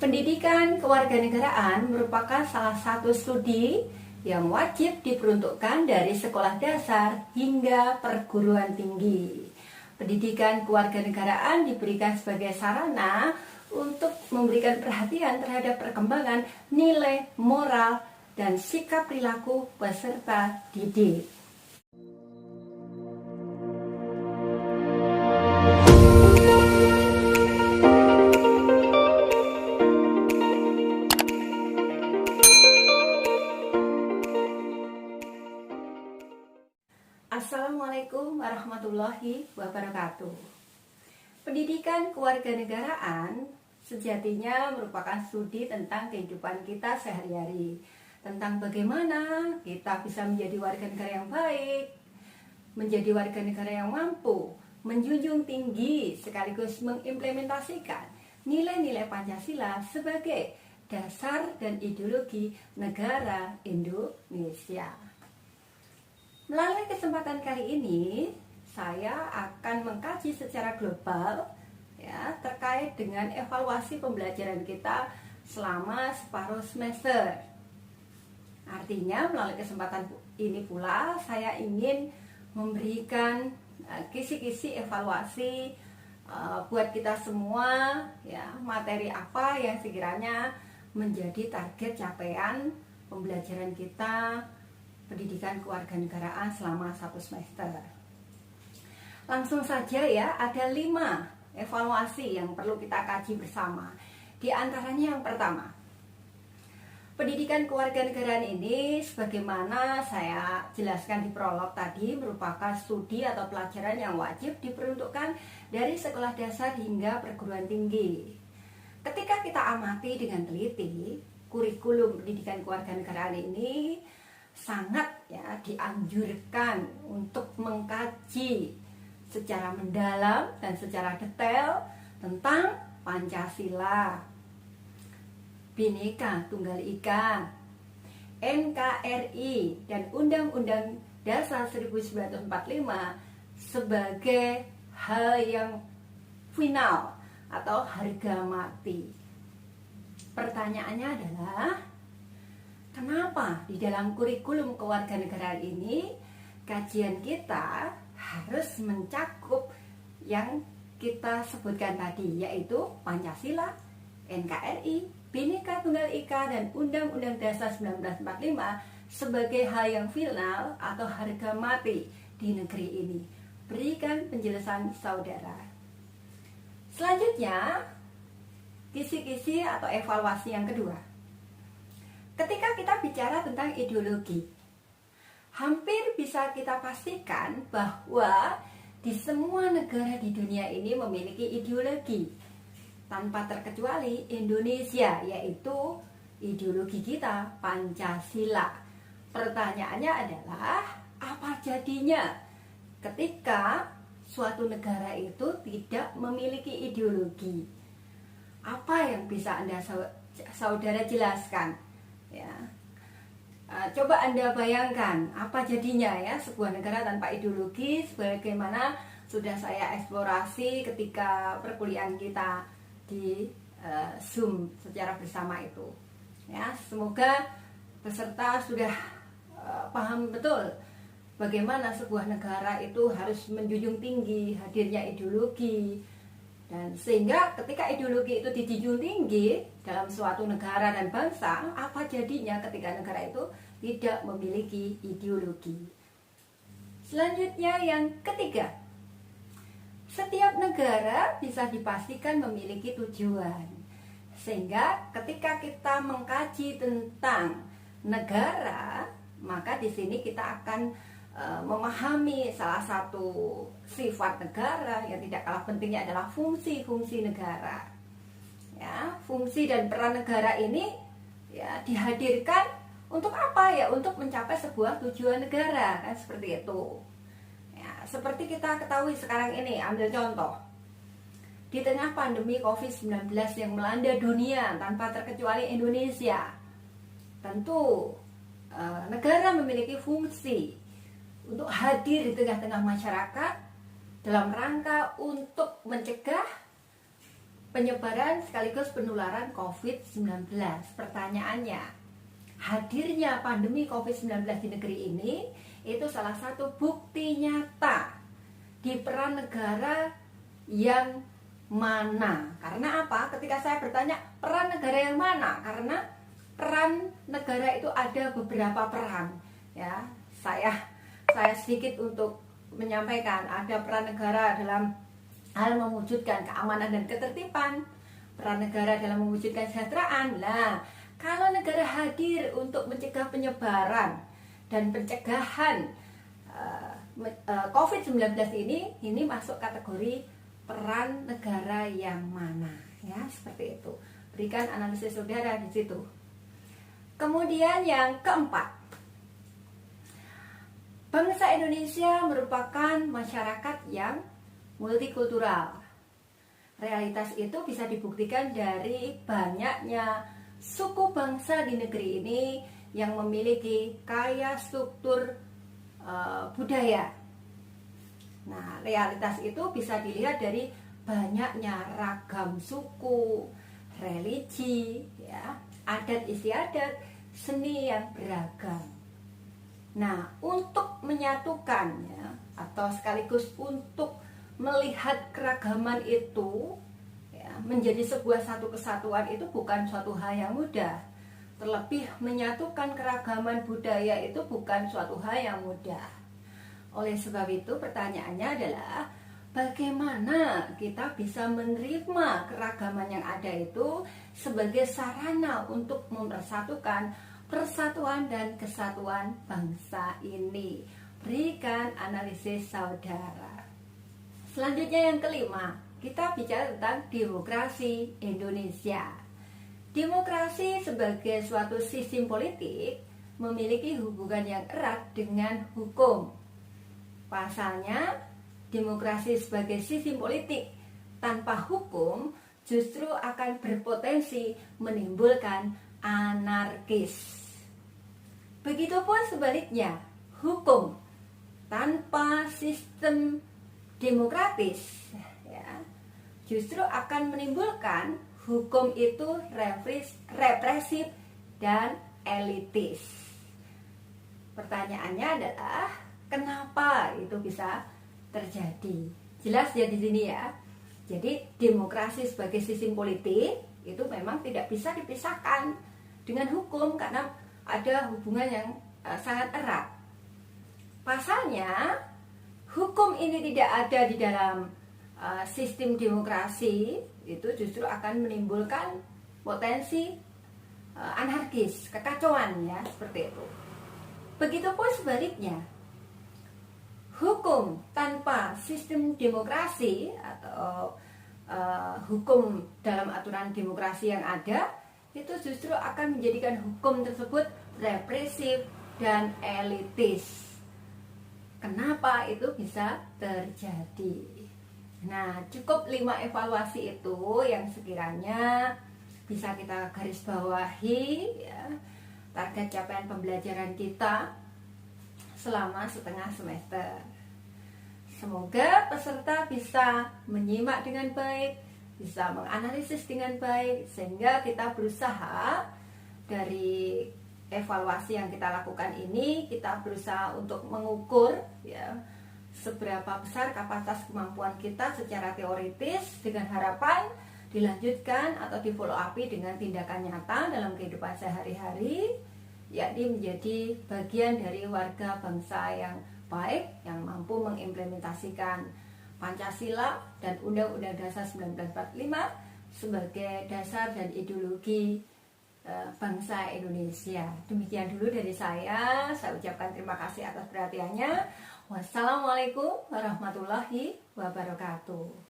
Pendidikan kewarganegaraan merupakan salah satu studi yang wajib diperuntukkan dari sekolah dasar hingga perguruan tinggi. Pendidikan kewarganegaraan diberikan sebagai sarana untuk memberikan perhatian terhadap perkembangan nilai, moral, dan sikap perilaku peserta didik. Assalamualaikum warahmatullahi wabarakatuh. Pendidikan kewarganegaraan sejatinya merupakan studi tentang kehidupan kita sehari-hari, tentang bagaimana kita bisa menjadi warga negara yang baik, menjadi warga negara yang mampu, menjunjung tinggi sekaligus mengimplementasikan nilai-nilai Pancasila sebagai dasar dan ideologi negara Indonesia. Melalui kesempatan kali ini, saya akan mengkaji secara global terkait dengan evaluasi pembelajaran kita selama separuh semester. Artinya, melalui kesempatan ini pula saya ingin memberikan kisi-kisi evaluasi buat kita semua, materi apa yang sekiranya menjadi target capaian pembelajaran kita pendidikan kewarganegaraan selama satu semester. Langsung saja ada 5 evaluasi yang perlu kita kaji bersama. Di antaranya yang pertama, pendidikan kewarganegaraan ini sebagaimana saya jelaskan di prolog tadi merupakan studi atau pelajaran yang wajib diperuntukkan dari sekolah dasar hingga perguruan tinggi. Ketika kita amati dengan teliti, kurikulum pendidikan kewarganegaraan ini sangat dianjurkan untuk mengkaji secara mendalam dan secara detail tentang Pancasila, Bhinneka Tunggal Ika, NKRI, dan Undang-Undang Dasar 1945 sebagai hal yang final atau harga mati. Pertanyaannya adalah, kenapa di dalam kurikulum kewarganegaraan ini kajian kita harus mencakup yang kita sebutkan tadi, yaitu Pancasila, NKRI, Bhinneka Tunggal Ika, dan Undang-Undang Dasar 1945 sebagai hal yang final atau harga mati di negeri ini? Berikan penjelasan saudara. Selanjutnya, kisi-kisi atau evaluasi yang kedua. Ketika kita bicara tentang ideologi, hampir bisa kita pastikan bahwa di semua negara di dunia ini memiliki ideologi, tanpa terkecuali Indonesia, yaitu ideologi kita Pancasila. Pertanyaannya adalah, apa jadinya ketika suatu negara itu tidak memiliki ideologi? Apa yang bisa Anda saudara jelaskan? Coba Anda bayangkan apa jadinya sebuah negara tanpa ideologi, sebagaimana sudah saya eksplorasi ketika perkuliahan kita di Zoom secara bersama itu. Semoga peserta sudah paham betul bagaimana sebuah negara itu harus menjunjung tinggi hadirnya ideologi. Dan sehingga ketika ideologi itu dijunjung tinggi dalam suatu negara dan bangsa, apa jadinya ketika negara itu tidak memiliki ideologi? Selanjutnya yang ketiga, setiap negara bisa dipastikan memiliki tujuan. Sehingga ketika kita mengkaji tentang negara, maka di sini kita akan memahami salah satu sifat negara yang tidak kalah pentingnya adalah fungsi-fungsi negara. Fungsi dan peran negara ini dihadirkan untuk apa? Untuk mencapai sebuah tujuan negara, kan seperti itu. Seperti kita ketahui sekarang ini, ambil contoh. Di tengah pandemi COVID-19 yang melanda dunia tanpa terkecuali Indonesia, tentu negara memiliki fungsi untuk hadir di tengah-tengah masyarakat dalam rangka untuk mencegah penyebaran sekaligus penularan COVID-19. Pertanyaannya, hadirnya pandemi COVID-19 di negeri ini itu salah satu bukti nyata di peran negara yang mana. Karena apa? Ketika saya bertanya peran negara yang mana, karena peran negara itu ada beberapa peran. Ya, saya sedikit untuk menyampaikan, ada peran negara dalam hal mewujudkan keamanan dan ketertiban, peran negara dalam mewujudkan kesejahteraan. Nah, kalau negara hadir untuk mencegah penyebaran dan pencegahan COVID-19 ini masuk kategori peran negara yang mana, ya, seperti itu. Berikan analisis saudara di situ. Kemudian yang keempat, bangsa Indonesia merupakan masyarakat yang multikultural. Realitas itu bisa dibuktikan dari banyaknya suku bangsa di negeri ini yang memiliki kaya struktur budaya. Nah, realitas itu bisa dilihat dari banyaknya ragam suku, religi, ya, adat istiadat, seni yang beragam. Nah, untuk menyatukannya atau sekaligus untuk melihat keragaman itu, ya, menjadi sebuah satu kesatuan itu bukan suatu hal yang mudah. Terlebih menyatukan keragaman budaya itu bukan suatu hal yang mudah. Oleh sebab itu pertanyaannya adalah bagaimana kita bisa menerima keragaman yang ada itu sebagai sarana untuk mempersatukan persatuan dan kesatuan bangsa ini. Berikan analisis saudara. Selanjutnya yang kelima, kita bicara tentang demokrasi Indonesia. Demokrasi sebagai suatu sistem politik memiliki hubungan yang erat dengan hukum. Pasalnya, demokrasi sebagai sistem politik tanpa hukum justru akan berpotensi menimbulkan anarkis. Begitupun sebaliknya, hukum tanpa sistem demokratis, ya, justru akan menimbulkan hukum itu represif dan elitis. Pertanyaannya adalah kenapa itu bisa terjadi? Jelas ya di sini ya. Jadi demokrasi sebagai sistem politik itu memang tidak bisa dipisahkan dengan hukum karena ada hubungan yang sangat erat. Pasalnya, hukum ini tidak ada di dalam sistem demokrasi, itu justru akan menimbulkan potensi anarkis, kekacauan, ya, seperti itu. Begitupun sebaliknya, hukum tanpa sistem demokrasi atau hukum dalam aturan demokrasi yang ada itu justru akan menjadikan hukum tersebut represif dan elitis. Kenapa itu bisa terjadi? Nah, cukup 5 evaluasi itu yang sekiranya bisa kita garis bawahi, ya, target capaian pembelajaran kita selama setengah semester. Semoga peserta bisa menyimak dengan baik, bisa menganalisis dengan baik, sehingga kita berusaha dari evaluasi yang kita lakukan ini, kita berusaha untuk mengukur, ya, seberapa besar kapasitas kemampuan kita secara teoritis dengan harapan dilanjutkan atau di follow up dengan tindakan nyata dalam kehidupan sehari-hari, yakni menjadi bagian dari warga bangsa yang baik yang mampu mengimplementasikan Pancasila dan Undang-Undang Dasar 1945 sebagai dasar dan ideologi bangsa Indonesia. Demikian dulu dari saya ucapkan terima kasih atas perhatiannya. Wassalamualaikum warahmatullahi wabarakatuh.